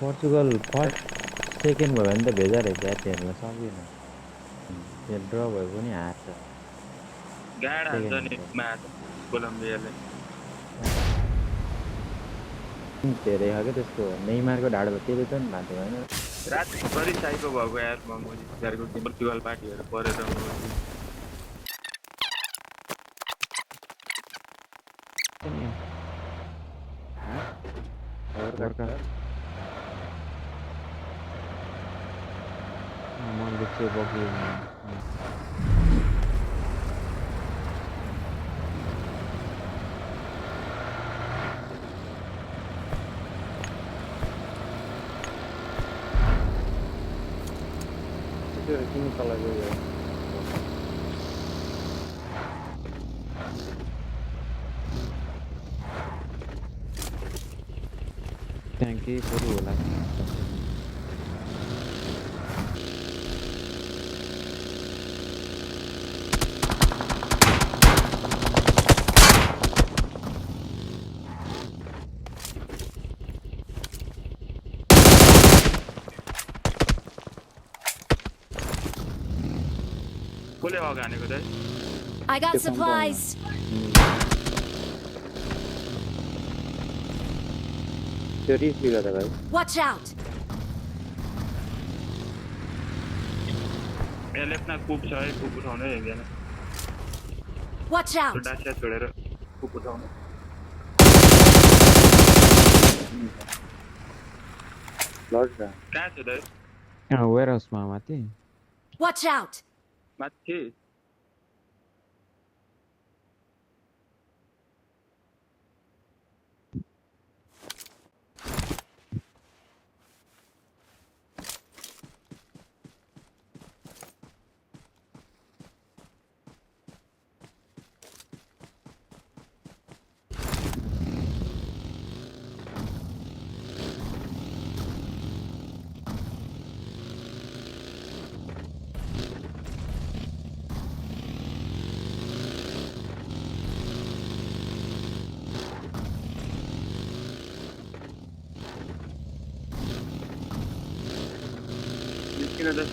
Portugal first second भयो भने त भेजा रहेछ यार हेर्न सकिएन त्यो ड्र भयो पनि हार्छ गाड हान्छ नि सेकेन्ड म्याच कोलम्बियाले धेरै खालको त्यस्तो नेइमारको ढाड भयो त्यसले त नि भाँच्यो होइन रातभरि साइको भएको यार मोदी सरकारको पोर्चुगल पार्टीहरू परेर मैले चाहिँ बोकेँ किन तल गयो त्यहाँ केही कुरो होला कसले अगानेको त I got supplies. त्यो रिस्क गर्दा भाइ Watch out. यहाँ लेफ्टमा कुप छ है कुप उठाउनै एकजना Watch out. डासिया छोडेर कुप उठाउनु कहाँ छ त वेयर हाउसमा माथि Watch out. माथि निस्किन त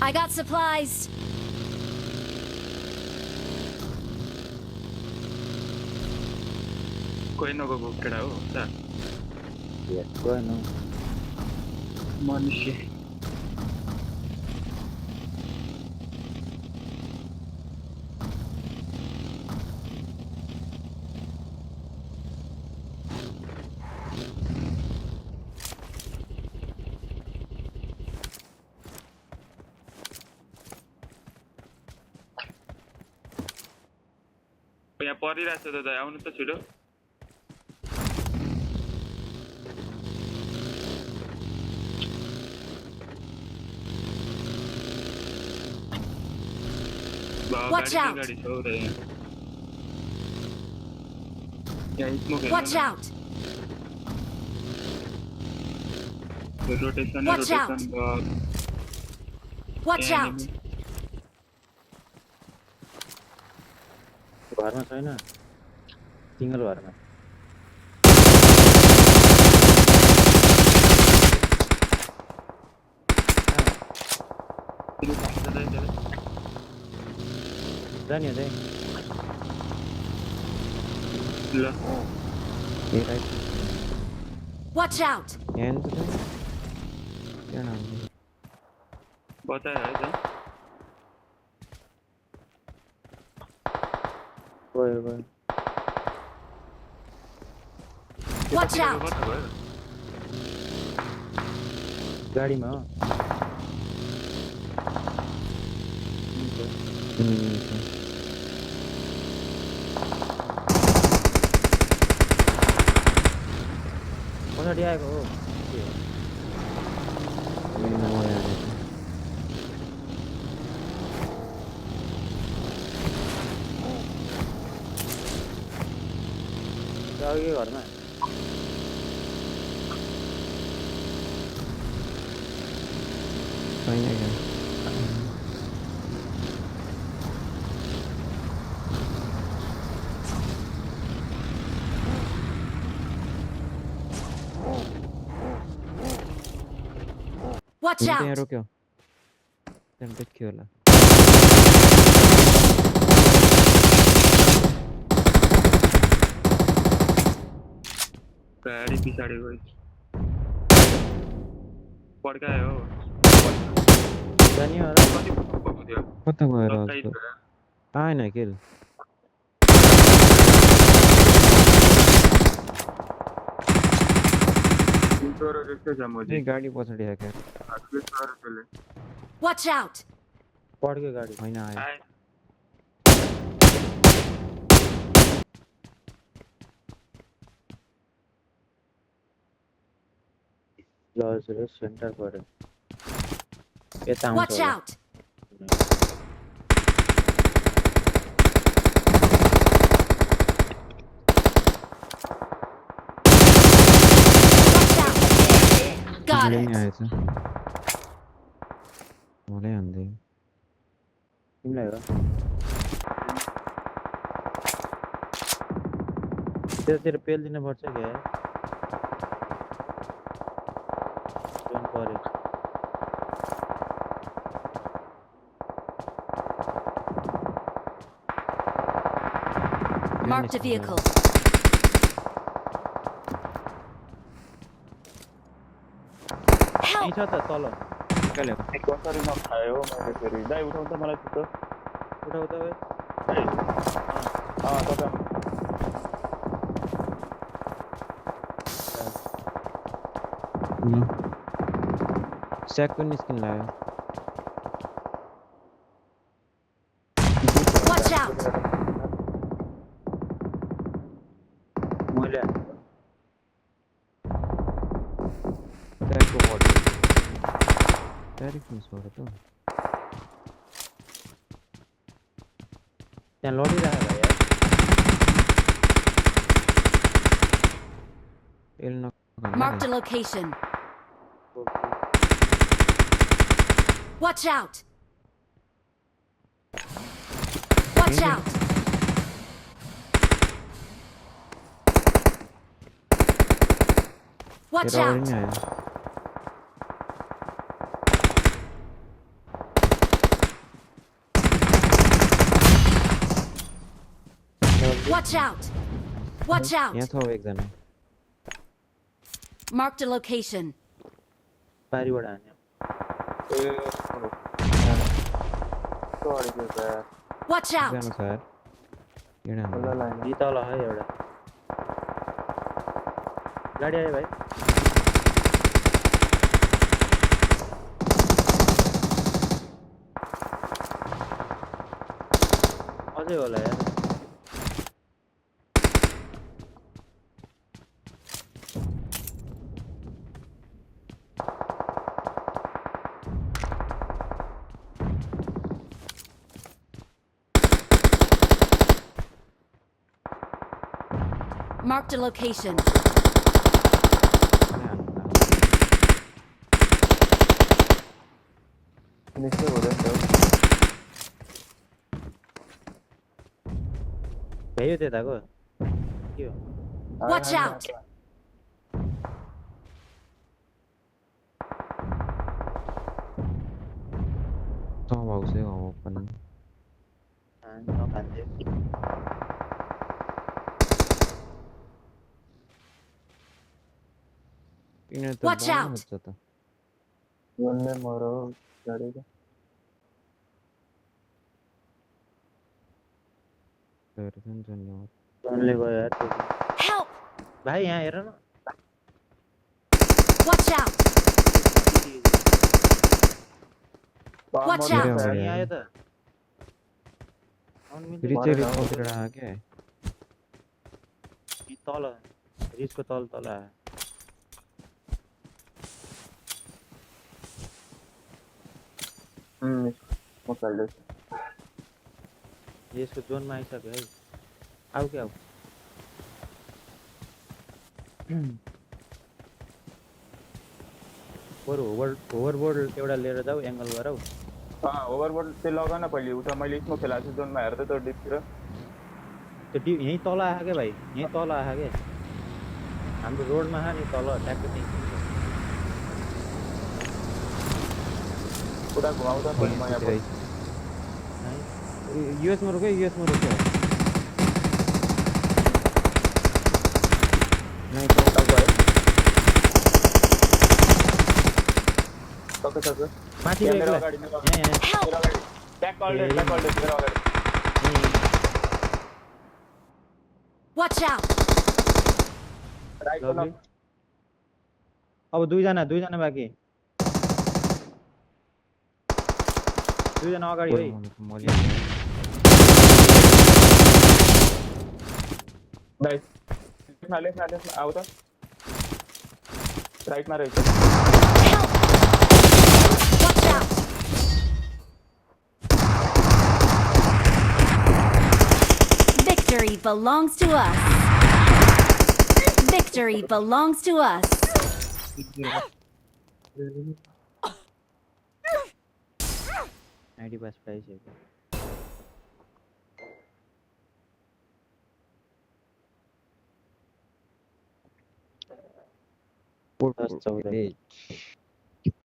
I got supplies. कोही नगएको केटा हो त गएन मनुष्य यहाँ परिरहेछ त आउनु त छिटो Watch out. गाडी छ त यहाँ smoke Watch out. Rotation Watch out. Watch out. घरमा छैन सिङ्गल घरमा जाने चाहिँ ल ए राइट Watch out. यहाँ त त्यहाँ बतायो है त गयो गयो Watch out. कता भयो गाडीमा हो पछाडि आएको हो अघि घरमा छैन क्या Watch तिमी त्यहाँ out! रोक्यो त्यहाँ देखियो होला गाडी पछाडि गयो पड्कायो हो जाने हो र कति भएको थियो कता गएर लक्काइ उसको थियो आएन किल तिम्रो जस्तो छ मोजी ए गाडी पछाडि आयो क्या त्यसले Watch out! पड्क्यो गाडी होइन आयो आए ल सेन्टर पऱ्यो यता आउँछ Watch होला out! Watch out! Got उसले नि it! आएछ मलाई हान्दै तिमीलाई हो त्यतातिर पेल दिनुपर्छ क्या जोन पऱ्यो Marked a vehicle. यहीँ Help! छ त तल निकाल्यो कसरी नखायो मैले फेरि दाइ उठाउँ त मलाई छिटो उठाउ त भाइ तपाईँ ल स्याकको निस्किन लाग्यो Watch out! मैले स्याकको बडी ट्यारिफ मिस भयो त त्यहाँ लडिरहेको भाइ यार L Marked a location. Watch out! Watch out! Watch तेरो अगाडि out! नि आयो Watch out! Watch यहाँ out! छ अब एकजना Marked a location. पारिबाट हान्यो Watch out! एकजना छ यार एउटा हान्नु। यी तल है एउटा गाडी आयो भाइ अझै होला यार Marked a location. यहाँ हान्नु। भ्यायो त्यताको के हो Watch out! Tao vào sẽ có một phần nó खान्थ्यो किन त Watch बाह्र out! हुन्छ त बोल्ने मरो गाडीको तर चाहिँ नि जोनले गयो यार त्यो Help! भाइ यहाँ हेर न Watch out! Watch out! यहाँ आयो त फेरि चाहिँ रिपोर्टर आयो क्या यी तल रिसको तल तल आयो यसको जोनमा आइसक्यो है आऊ क्या आऊ बरु ओभरबोर्ड एउटा लिएर जाऊ एङ्गल गरौ ओभरबोर्ड चाहिँ लगा न पहिले उता मैले स्मोक खेलाएको छु जोनमा हेर त त्यो डिपतिर त्यो यहीँ तल आयो क्या भाइ यहीँ तल आयो क्या हाम्रो रोडमा छ नि तल ट्याक्कै त्यहीँ पुरा घुमाउँछ पहिले म यहाँ युएसमा रोक्यो युएसमा रोक्यो नाही तो सके सके माथि यहाँ गयो मेरो एक्लै। अगाडि मेरो यहाँ यहाँ अगाडि ब्याक अल्डेड मेरो अगाडि Watch out! Right Lovely. अब दुईजना बाँकी दुईजना अगाडि है मजा लेफ्टमा आऊ त राइटमा रहेछ Help! Watch out! Victory belongs to us. Victory belongs to us. 90 pass price है पोर्ट 10 14